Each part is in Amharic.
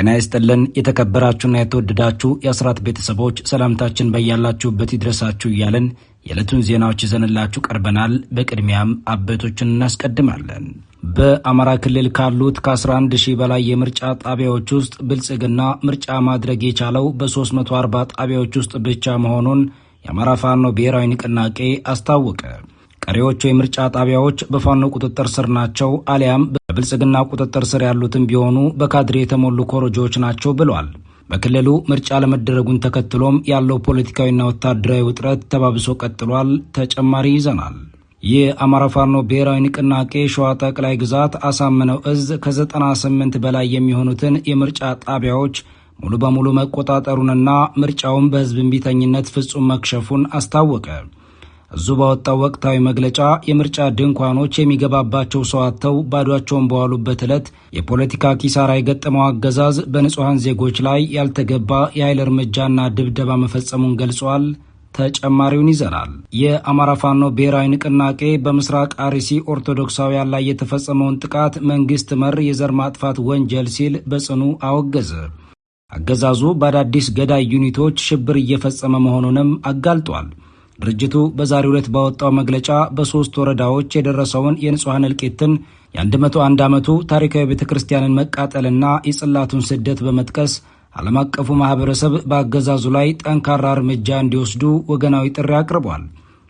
ጤና ይስጥልን የተከበራችሁና የተወደዳችሁ የአስራት ቤተሰቦች ሰላምታችን በእያላችሁበት ይድረሳችሁ እያልን የዕለቱን ዜናዎች ይዘንላችሁ ቀርበናል። በቅድሚያም አበይቶችን እናስቀድማለን። በአማራ ክልል ካሉት ከ11 ሺህ በላይ የምርጫ ጣቢያዎች ውስጥ ብልጽግና ምርጫ ማድረግ የቻለው በ340 ጣቢያዎች ውስጥ ብቻ መሆኑን የአማራ ፋኖ ብሔራዊ ንቅናቄ አስታወቀ። ቀሪዎቹ የምርጫ ጣቢያዎች በፋኖ ቁጥጥር ስር ናቸው፣ አሊያም በብልጽግና ቁጥጥር ስር ያሉትም ቢሆኑ በካድሬ የተሞሉ ኮረጆዎች ናቸው ብሏል። በክልሉ ምርጫ ለመደረጉን ተከትሎም ያለው ፖለቲካዊና ወታደራዊ ውጥረት ተባብሶ ቀጥሏል። ተጨማሪ ይዘናል። የአማራ ፋኖ ብሔራዊ ንቅናቄ ሸዋ ጠቅላይ ግዛት አሳምነው እዝ ከ98 በላይ የሚሆኑትን የምርጫ ጣቢያዎች ሙሉ በሙሉ መቆጣጠሩንና ምርጫውን በህዝብ እምቢተኝነት ፍጹም መክሸፉን አስታወቀ። እዙ ባወጣው ወቅታዊ መግለጫ የምርጫ ድንኳኖች የሚገባባቸው ሰው አጥተው ባዷቸውን በዋሉበት ዕለት የፖለቲካ ኪሳራ የገጠመው አገዛዝ በንጹሐን ዜጎች ላይ ያልተገባ የኃይል እርምጃና ድብደባ መፈጸሙን ገልጿል። ተጨማሪውን ይዘናል። የአማራ ፋኖ ብሔራዊ ንቅናቄ በምስራቅ አርሲ ኦርቶዶክሳውያን ላይ የተፈጸመውን ጥቃት መንግስት መር የዘር ማጥፋት ወንጀል ሲል በጽኑ አወገዘ። አገዛዙ በአዳዲስ ገዳይ ዩኒቶች ሽብር እየፈጸመ መሆኑንም አጋልጧል። ድርጅቱ በዛሬው ዕለት ባወጣው መግለጫ በ3 ወረዳዎች የደረሰውን የንጹሐን እልቂትን የ101 ዓመቱ ታሪካዊ ቤተ ክርስቲያንን መቃጠልና የጽላቱን ስደት በመጥቀስ ዓለም አቀፉ ማህበረሰብ በአገዛዙ ላይ ጠንካራ እርምጃ እንዲወስዱ ወገናዊ ጥሪ አቅርቧል።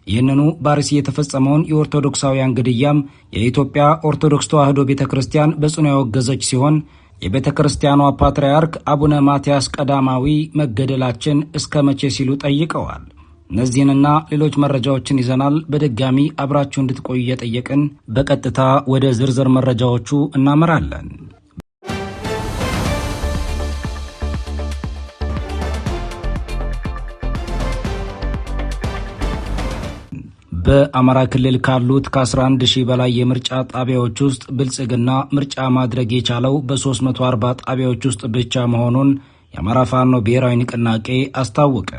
ይህንኑ በአርሲ የተፈጸመውን የኦርቶዶክሳውያን ግድያም የኢትዮጵያ ኦርቶዶክስ ተዋሕዶ ቤተ ክርስቲያን በጽኑ ያወገዘች ሲሆን የቤተ ክርስቲያኗ ፓትርያርክ አቡነ ማትያስ ቀዳማዊ መገደላችን እስከ መቼ ሲሉ ጠይቀዋል። እነዚህንና ሌሎች መረጃዎችን ይዘናል። በድጋሚ አብራችሁ እንድትቆዩ እየጠየቅን በቀጥታ ወደ ዝርዝር መረጃዎቹ እናመራለን። በአማራ ክልል ካሉት ከ11 ሺህ በላይ የምርጫ ጣቢያዎች ውስጥ ብልጽግና ምርጫ ማድረግ የቻለው በ340 ጣቢያዎች ውስጥ ብቻ መሆኑን የአማራ ፋኖ ብሔራዊ ንቅናቄ አስታወቀ።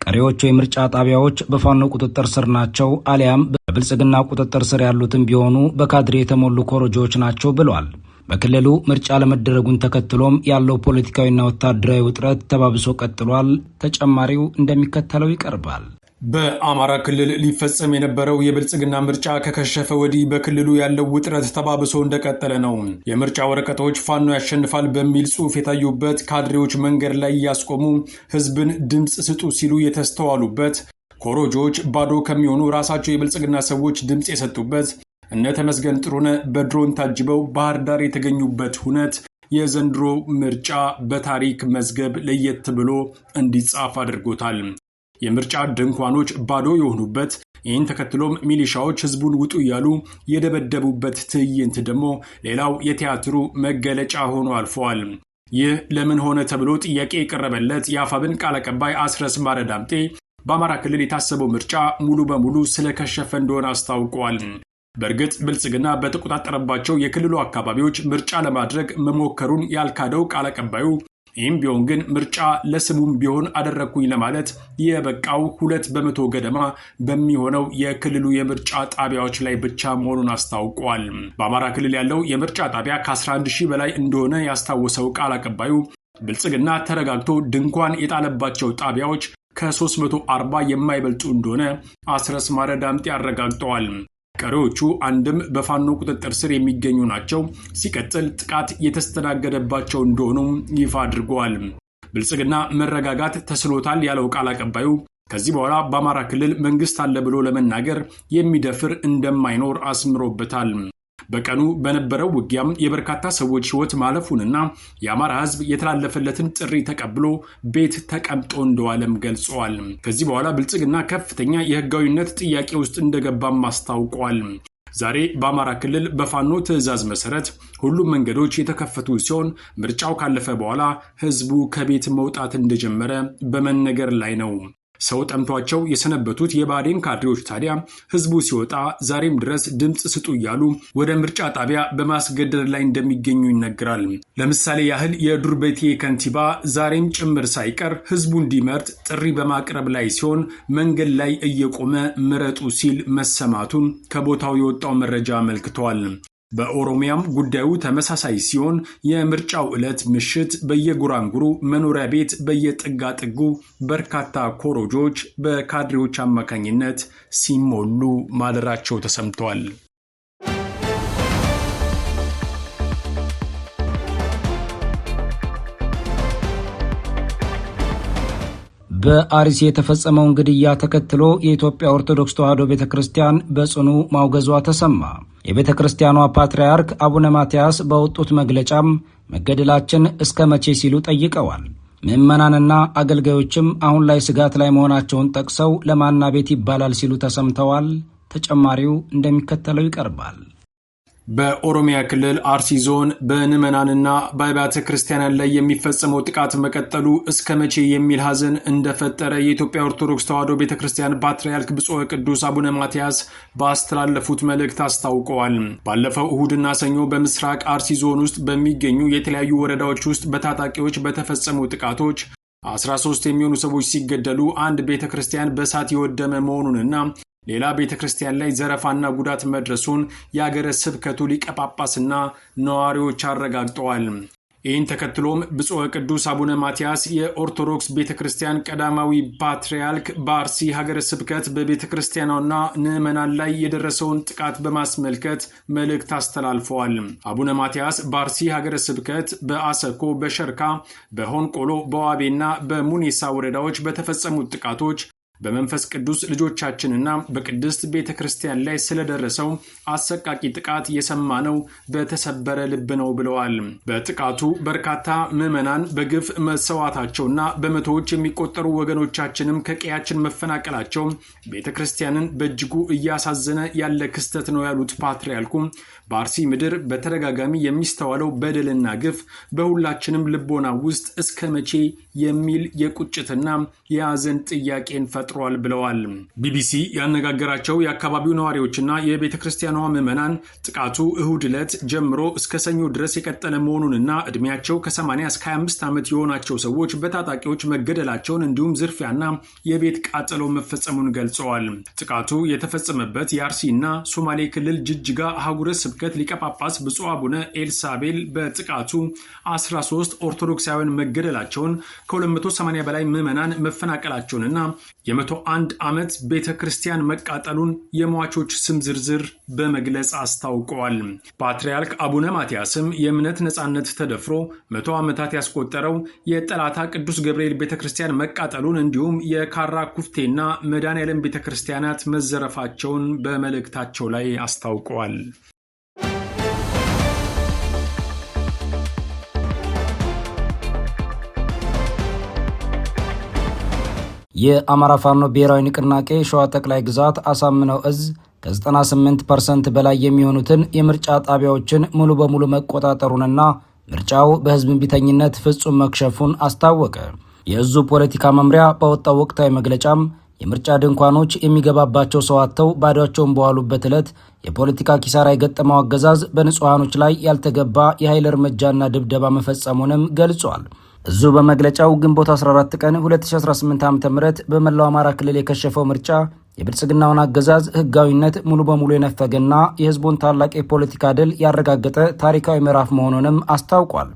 ቀሪዎቹ የምርጫ ጣቢያዎች በፋኖ ቁጥጥር ስር ናቸው፣ አሊያም በብልጽግና ቁጥጥር ስር ያሉትም ቢሆኑ በካድሬ የተሞሉ ኮረጆዎች ናቸው ብሏል። በክልሉ ምርጫ ለመደረጉን ተከትሎም ያለው ፖለቲካዊና ወታደራዊ ውጥረት ተባብሶ ቀጥሏል። ተጨማሪው እንደሚከተለው ይቀርባል። በአማራ ክልል ሊፈጸም የነበረው የብልጽግና ምርጫ ከከሸፈ ወዲህ በክልሉ ያለው ውጥረት ተባብሶ እንደቀጠለ ነው። የምርጫ ወረቀቶች ፋኖ ያሸንፋል በሚል ጽሑፍ የታዩበት፣ ካድሬዎች መንገድ ላይ እያስቆሙ ህዝብን ድምፅ ስጡ ሲሉ የተስተዋሉበት፣ ኮሮጆዎች ባዶ ከሚሆኑ ራሳቸው የብልጽግና ሰዎች ድምፅ የሰጡበት፣ እነ ተመስገን ጥሩነህ በድሮን ታጅበው ባህር ዳር የተገኙበት ሁነት የዘንድሮ ምርጫ በታሪክ መዝገብ ለየት ብሎ እንዲጻፍ አድርጎታል። የምርጫ ድንኳኖች ባዶ የሆኑበት፣ ይህን ተከትሎም ሚሊሻዎች ህዝቡን ውጡ እያሉ የደበደቡበት ትዕይንት ደግሞ ሌላው የቲያትሩ መገለጫ ሆኖ አልፈዋል። ይህ ለምን ሆነ ተብሎ ጥያቄ የቀረበለት የአፋብን ቃል አቀባይ አስረስ ማረ ዳምጤ በአማራ ክልል የታሰበው ምርጫ ሙሉ በሙሉ ስለከሸፈ እንደሆነ አስታውቀዋል። በእርግጥ ብልጽግና በተቆጣጠረባቸው የክልሉ አካባቢዎች ምርጫ ለማድረግ መሞከሩን ያልካደው ቃል አቀባዩ ይህም ቢሆን ግን ምርጫ ለስሙም ቢሆን አደረግኩኝ ለማለት የበቃው 2% ገደማ በሚሆነው የክልሉ የምርጫ ጣቢያዎች ላይ ብቻ መሆኑን አስታውቋል። በአማራ ክልል ያለው የምርጫ ጣቢያ ከ11 ሺህ በላይ እንደሆነ ያስታወሰው ቃል አቀባዩ ብልጽግና ተረጋግቶ ድንኳን የጣለባቸው ጣቢያዎች ከ340 የማይበልጡ እንደሆነ አስረስ ማረ ዳምጤ አረጋግጠዋል። ቀሪዎቹ አንድም በፋኖ ቁጥጥር ስር የሚገኙ ናቸው፣ ሲቀጥል ጥቃት የተስተናገደባቸው እንደሆኑም ይፋ አድርገዋል። ብልጽግና መረጋጋት ተስኖታል ያለው ቃል አቀባዩ ከዚህ በኋላ በአማራ ክልል መንግስት አለ ብሎ ለመናገር የሚደፍር እንደማይኖር አስምሮበታል። በቀኑ በነበረው ውጊያም የበርካታ ሰዎች ህይወት ማለፉንና የአማራ ህዝብ የተላለፈለትን ጥሪ ተቀብሎ ቤት ተቀምጦ እንደዋለም ገልጸዋል። ከዚህ በኋላ ብልጽግና ከፍተኛ የህጋዊነት ጥያቄ ውስጥ እንደገባም አስታውቋል። ዛሬ በአማራ ክልል በፋኖ ትዕዛዝ መሰረት ሁሉም መንገዶች የተከፈቱ ሲሆን ምርጫው ካለፈ በኋላ ህዝቡ ከቤት መውጣት እንደጀመረ በመነገር ላይ ነው። ሰው ጠምቷቸው የሰነበቱት የባዴን ካድሬዎች ታዲያ ህዝቡ ሲወጣ ዛሬም ድረስ ድምፅ ስጡ እያሉ ወደ ምርጫ ጣቢያ በማስገደድ ላይ እንደሚገኙ ይነገራል። ለምሳሌ ያህል የዱር ቤቴ ከንቲባ ዛሬም ጭምር ሳይቀር ህዝቡ እንዲመርጥ ጥሪ በማቅረብ ላይ ሲሆን መንገድ ላይ እየቆመ ምረጡ ሲል መሰማቱን ከቦታው የወጣው መረጃ አመልክቷል። በኦሮሚያም ጉዳዩ ተመሳሳይ ሲሆን የምርጫው ዕለት ምሽት በየጉራንጉሩ መኖሪያ ቤት በየጥጋ ጥጉ በርካታ ኮሮጆች በካድሬዎች አማካኝነት ሲሞሉ ማደራቸው ተሰምተዋል። በአርሲ የተፈጸመውን ግድያ ተከትሎ የኢትዮጵያ ኦርቶዶክስ ተዋሕዶ ቤተክርስቲያን በጽኑ ማውገዟ ተሰማ። የቤተ ክርስቲያኗ ፓትርያርክ አቡነ ማትያስ በወጡት መግለጫም መገደላችን እስከ መቼ ሲሉ ጠይቀዋል። ምዕመናንና አገልጋዮችም አሁን ላይ ስጋት ላይ መሆናቸውን ጠቅሰው ለማና ቤት ይባላል ሲሉ ተሰምተዋል። ተጨማሪው እንደሚከተለው ይቀርባል። በኦሮሚያ ክልል አርሲ ዞን በምዕመናንና በአብያተ ክርስቲያናት ላይ የሚፈጸመው ጥቃት መቀጠሉ እስከ መቼ የሚል ሐዘን እንደፈጠረ የኢትዮጵያ ኦርቶዶክስ ተዋሕዶ ቤተክርስቲያን ፓትርያርክ ብፁዕ ቅዱስ አቡነ ማትያስ ባስተላለፉት መልእክት አስታውቀዋል። ባለፈው እሁድና ሰኞ በምስራቅ አርሲ ዞን ውስጥ በሚገኙ የተለያዩ ወረዳዎች ውስጥ በታጣቂዎች በተፈጸሙ ጥቃቶች 13 የሚሆኑ ሰዎች ሲገደሉ አንድ ቤተክርስቲያን በእሳት የወደመ መሆኑንና ሌላ ቤተክርስቲያን ላይ ዘረፋና ጉዳት መድረሱን የአገረ ስብከቱ ሊቀ ጳጳስና ነዋሪዎች አረጋግጠዋል። ይህን ተከትሎም ብፁዕ ቅዱስ አቡነ ማትያስ የኦርቶዶክስ ቤተክርስቲያን ቀዳማዊ ፓትርያርክ በአርሲ ሀገረ ስብከት በቤተክርስቲያኗና ምዕመናን ላይ የደረሰውን ጥቃት በማስመልከት መልእክት አስተላልፈዋል። አቡነ ማትያስ በአርሲ ሀገረ ስብከት በአሰኮ፣ በሸርካ፣ በሆንቆሎ፣ በዋቤና በሙኔሳ ወረዳዎች በተፈጸሙት ጥቃቶች በመንፈስ ቅዱስ ልጆቻችንና በቅድስት ቤተ ክርስቲያን ላይ ስለደረሰው አሰቃቂ ጥቃት የሰማነው በተሰበረ ልብ ነው ብለዋል። በጥቃቱ በርካታ ምዕመናን በግፍ መሰዋታቸውና በመቶዎች የሚቆጠሩ ወገኖቻችንም ከቀያችን መፈናቀላቸው ቤተ ክርስቲያንን በእጅጉ እያሳዘነ ያለ ክስተት ነው ያሉት ፓትርያርኩ በአርሲ ምድር በተደጋጋሚ የሚስተዋለው በደልና ግፍ በሁላችንም ልቦና ውስጥ እስከ መቼ የሚል የቁጭትና የሐዘን ጥያቄን ፈጥሯል ብለዋል። ቢቢሲ ያነጋገራቸው የአካባቢው ነዋሪዎችና የቤተ ክርስቲያኗ ምዕመናን ጥቃቱ እሁድ ዕለት ጀምሮ እስከ ሰኞ ድረስ የቀጠለ መሆኑንና ዕድሜያቸው ከ80 እስከ 25 ዓመት የሆናቸው ሰዎች በታጣቂዎች መገደላቸውን እንዲሁም ዝርፊያና የቤት ቃጠሎ መፈጸሙን ገልጸዋል። ጥቃቱ የተፈጸመበት የአርሲና ሶማሌ ክልል ጅጅጋ አህጉረ ስብከት ሊቀ ጳጳስ ብፁዕ አቡነ ኤልሳቤል በጥቃቱ 13 ኦርቶዶክሳውያን መገደላቸውን ከ280 በላይ ምዕመናን መፈናቀላቸውንና የ101 ዓመት ቤተ ክርስቲያን መቃጠሉን የሟቾች ስም ዝርዝር በመግለጽ አስታውቀዋል። ፓትርያርክ አቡነ ማትያስም የእምነት ነጻነት ተደፍሮ 100 ዓመታት ያስቆጠረው የጠላታ ቅዱስ ገብርኤል ቤተ ክርስቲያን መቃጠሉን እንዲሁም የካራ ኩፍቴና መድኃኔዓለም ቤተ ክርስቲያናት መዘረፋቸውን በመልእክታቸው ላይ አስታውቀዋል። የአማራ ፋኖ ብሔራዊ ንቅናቄ ሸዋ ጠቅላይ ግዛት አሳምነው እዝ ከ98% በላይ የሚሆኑትን የምርጫ ጣቢያዎችን ሙሉ በሙሉ መቆጣጠሩንና ምርጫው በህዝብ እምቢተኝነት ፍጹም መክሸፉን አስታወቀ። የእዙ ፖለቲካ መምሪያ ባወጣው ወቅታዊ መግለጫም የምርጫ ድንኳኖች የሚገባባቸው ሰው አጥተው ባዶአቸውን በዋሉበት ዕለት የፖለቲካ ኪሳራ የገጠመው አገዛዝ በንጹሐኖች ላይ ያልተገባ የኃይል እርምጃና ድብደባ መፈጸሙንም ገልጿል። እዙ በመግለጫው ግንቦት 14 ቀን 2018 ዓ.ም በመላው አማራ ክልል የከሸፈው ምርጫ የብልጽግናውን አገዛዝ ህጋዊነት ሙሉ በሙሉ የነፈገና የህዝቡን ታላቅ የፖለቲካ ድል ያረጋገጠ ታሪካዊ ምዕራፍ መሆኑንም አስታውቋል።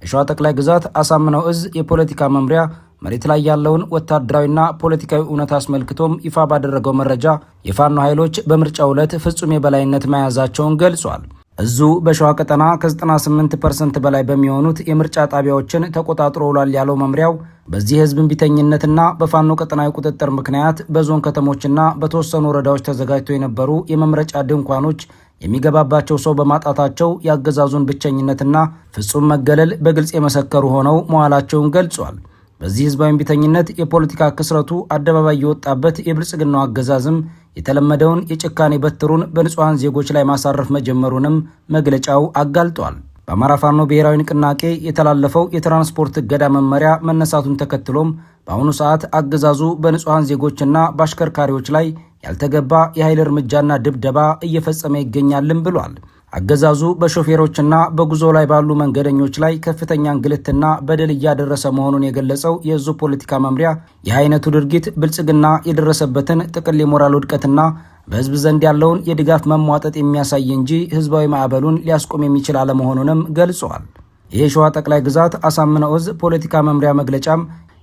የሸዋ ጠቅላይ ግዛት አሳምነው እዝ የፖለቲካ መምሪያ መሬት ላይ ያለውን ወታደራዊና ፖለቲካዊ እውነት አስመልክቶም ይፋ ባደረገው መረጃ የፋኖ ኃይሎች በምርጫው ዕለት ፍጹም የበላይነት መያዛቸውን ገልጿል። እዙ በሸዋ ቀጠና ከ98% በላይ በሚሆኑት የምርጫ ጣቢያዎችን ተቆጣጥሮ ውሏል ያለው መምሪያው በዚህ ህዝብ እምቢተኝነትና በፋኖ ቀጠናዊ ቁጥጥር ምክንያት በዞን ከተሞችና በተወሰኑ ወረዳዎች ተዘጋጅተው የነበሩ የመምረጫ ድንኳኖች የሚገባባቸው ሰው በማጣታቸው ያገዛዙን ብቸኝነትና ፍጹም መገለል በግልጽ የመሰከሩ ሆነው መዋላቸውን ገልጿል። በዚህ ህዝባዊ እምቢተኝነት የፖለቲካ ክስረቱ አደባባይ የወጣበት የብልጽግናው አገዛዝም የተለመደውን የጭካኔ በትሩን በንጹሐን ዜጎች ላይ ማሳረፍ መጀመሩንም መግለጫው አጋልጧል። በአማራ ፋኖ ብሔራዊ ንቅናቄ የተላለፈው የትራንስፖርት እገዳ መመሪያ መነሳቱን ተከትሎም በአሁኑ ሰዓት አገዛዙ በንጹሐን ዜጎችና በአሽከርካሪዎች ላይ ያልተገባ የኃይል እርምጃና ድብደባ እየፈጸመ ይገኛልም ብሏል። አገዛዙ በሾፌሮችና በጉዞ ላይ ባሉ መንገደኞች ላይ ከፍተኛ እንግልትና በደል እያደረሰ መሆኑን የገለጸው የእዙ ፖለቲካ መምሪያ ይህ አይነቱ ድርጊት ብልጽግና የደረሰበትን ጥቅል የሞራል ውድቀትና በህዝብ ዘንድ ያለውን የድጋፍ መሟጠጥ የሚያሳይ እንጂ ህዝባዊ ማዕበሉን ሊያስቆም የሚችል አለመሆኑንም ገልጸዋል። የሸዋ ጠቅላይ ግዛት አሳምነው ዕዝ ፖለቲካ መምሪያ መግለጫም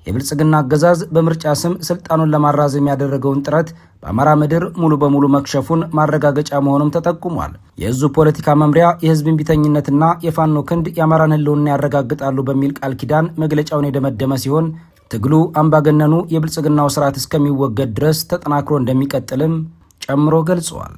የብልጽግና አገዛዝ በምርጫ ስም ስልጣኑን ለማራዘም ያደረገውን ጥረት በአማራ ምድር ሙሉ በሙሉ መክሸፉን ማረጋገጫ መሆኑም ተጠቁሟል። የዕዙ ፖለቲካ መምሪያ የህዝብ እምቢተኝነትና የፋኖ ክንድ የአማራን ህልውና ያረጋግጣሉ በሚል ቃል ኪዳን መግለጫውን የደመደመ ሲሆን ትግሉ አምባገነኑ የብልጽግናው ስርዓት እስከሚወገድ ድረስ ተጠናክሮ እንደሚቀጥልም ጨምሮ ገልጸዋል።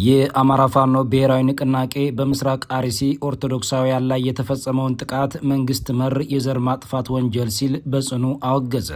የአማራ ፋኖ ብሔራዊ ንቅናቄ በምስራቅ አርሲ ኦርቶዶክሳውያን ላይ የተፈጸመውን ጥቃት መንግስት መር የዘር ማጥፋት ወንጀል ሲል በጽኑ አወገዘ።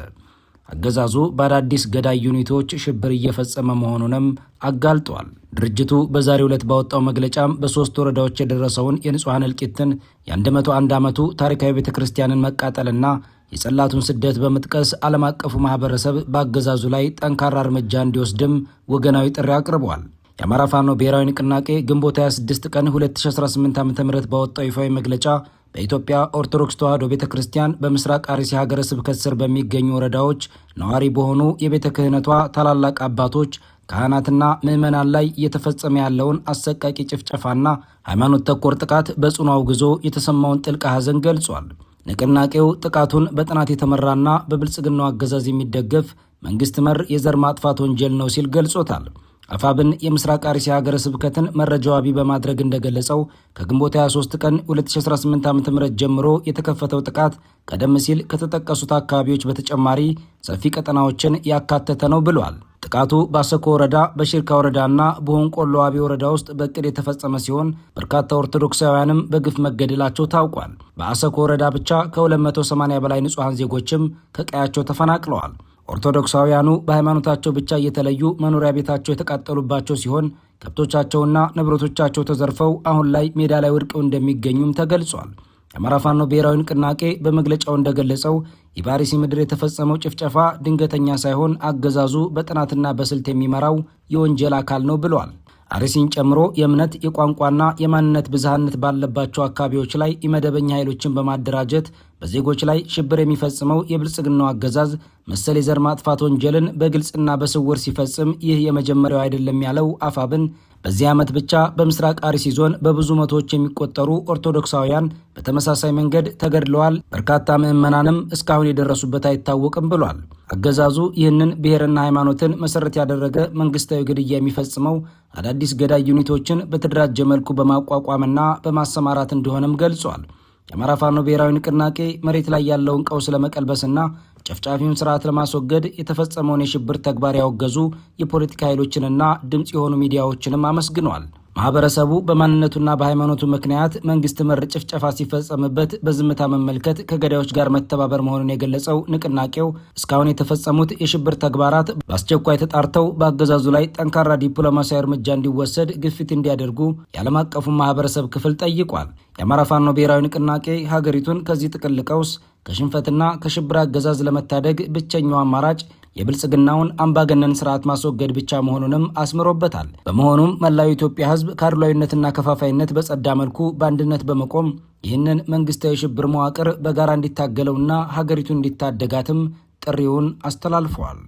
አገዛዙ በአዳዲስ ገዳይ ዩኒቶች ሽብር እየፈጸመ መሆኑንም አጋልጧል። ድርጅቱ በዛሬው ዕለት ባወጣው መግለጫም በ3 ወረዳዎች የደረሰውን የንጹሐን እልቂትን የ101 ዓመቱ ታሪካዊ ቤተ ክርስቲያንን መቃጠልና የጸላቱን ስደት በመጥቀስ ዓለም አቀፉ ማህበረሰብ በአገዛዙ ላይ ጠንካራ እርምጃ እንዲወስድም ወገናዊ ጥሪ አቅርቧል። የአማራ ፋኖ ብሔራዊ ንቅናቄ ግንቦት 26 ቀን 2018 ዓ.ም ባወጣው ይፋዊ መግለጫ በኢትዮጵያ ኦርቶዶክስ ተዋሕዶ ቤተ ክርስቲያን በምስራቅ አርሲ ሀገረ ስብከት ስር በሚገኙ ወረዳዎች ነዋሪ በሆኑ የቤተ ክህነቷ ታላላቅ አባቶች፣ ካህናትና ምዕመናን ላይ እየተፈጸመ ያለውን አሰቃቂ ጭፍጨፋና ሃይማኖት ተኮር ጥቃት በጽኑ አውግዞ የተሰማውን ጥልቅ ሐዘን ገልጿል። ንቅናቄው ጥቃቱን በጥናት የተመራና በብልጽግናው አገዛዝ የሚደገፍ መንግስት መር የዘር ማጥፋት ወንጀል ነው ሲል ገልጾታል። አፋብን የምስራቅ አርሲ ሀገረ ስብከትን መረጃ ዋቢ በማድረግ እንደገለጸው ከግንቦት 23 ቀን 2018 ዓ.ም ጀምሮ የተከፈተው ጥቃት ቀደም ሲል ከተጠቀሱት አካባቢዎች በተጨማሪ ሰፊ ቀጠናዎችን ያካተተ ነው ብሏል። ጥቃቱ በአሰኮ ወረዳ፣ በሽርካ ወረዳና በሆንቆሎ ዋቢ ወረዳ ውስጥ በእቅድ የተፈጸመ ሲሆን በርካታ ኦርቶዶክሳውያንም በግፍ መገደላቸው ታውቋል። በአሰኮ ወረዳ ብቻ ከ280 በላይ ንጹሐን ዜጎችም ከቀያቸው ተፈናቅለዋል። ኦርቶዶክሳውያኑ በሃይማኖታቸው ብቻ እየተለዩ መኖሪያ ቤታቸው የተቃጠሉባቸው ሲሆን ከብቶቻቸውና ንብረቶቻቸው ተዘርፈው አሁን ላይ ሜዳ ላይ ወድቀው እንደሚገኙም ተገልጿል። የአማራ ፋኖ ብሔራዊ ንቅናቄ በመግለጫው እንደገለጸው የአርሲ ምድር የተፈጸመው ጭፍጨፋ ድንገተኛ ሳይሆን አገዛዙ በጥናትና በስልት የሚመራው የወንጀል አካል ነው ብሏል። አርሲን ጨምሮ የእምነት የቋንቋና የማንነት ብዝሃነት ባለባቸው አካባቢዎች ላይ ኢመደበኛ ኃይሎችን በማደራጀት በዜጎች ላይ ሽብር የሚፈጽመው የብልጽግናው አገዛዝ መሰል የዘር ማጥፋት ወንጀልን በግልጽና በስውር ሲፈጽም ይህ የመጀመሪያው አይደለም ያለው አፋብን በዚህ ዓመት ብቻ በምስራቅ አርሲ ዞን በብዙ መቶዎች የሚቆጠሩ ኦርቶዶክሳውያን በተመሳሳይ መንገድ ተገድለዋል፣ በርካታ ምዕመናንም እስካሁን የደረሱበት አይታወቅም ብሏል። አገዛዙ ይህንን ብሔርና ሃይማኖትን መሰረት ያደረገ መንግስታዊ ግድያ የሚፈጽመው አዳዲስ ገዳይ ዩኒቶችን በተደራጀ መልኩ በማቋቋምና በማሰማራት እንደሆነም ገልጿል። የአማራ ፋኖ ብሔራዊ ንቅናቄ መሬት ላይ ያለውን ቀውስ ለመቀልበስና ጨፍጫፊውን ስርዓት ለማስወገድ የተፈጸመውን የሽብር ተግባር ያወገዙ የፖለቲካ ኃይሎችንና ድምፅ የሆኑ ሚዲያዎችንም አመስግነዋል። ማህበረሰቡ በማንነቱና በሃይማኖቱ ምክንያት መንግስት መር ጭፍጨፋ ሲፈጸምበት በዝምታ መመልከት ከገዳዮች ጋር መተባበር መሆኑን የገለጸው ንቅናቄው እስካሁን የተፈጸሙት የሽብር ተግባራት በአስቸኳይ ተጣርተው በአገዛዙ ላይ ጠንካራ ዲፕሎማሲያዊ እርምጃ እንዲወሰድ ግፊት እንዲያደርጉ የዓለም አቀፉ ማህበረሰብ ክፍል ጠይቋል። የአማራ ፋኖ ብሔራዊ ንቅናቄ ሀገሪቱን ከዚህ ጥቅል ቀውስ ከሽንፈትና ከሽብር አገዛዝ ለመታደግ ብቸኛው አማራጭ የብልጽግናውን አምባገነን ስርዓት ማስወገድ ብቻ መሆኑንም አስምሮበታል። በመሆኑም መላው ኢትዮጵያ ሕዝብ ከአድሏዊነትና ከፋፋይነት በጸዳ መልኩ በአንድነት በመቆም ይህንን መንግስታዊ ሽብር መዋቅር በጋራ እንዲታገለውና ሀገሪቱን እንዲታደጋትም ጥሪውን አስተላልፈዋል።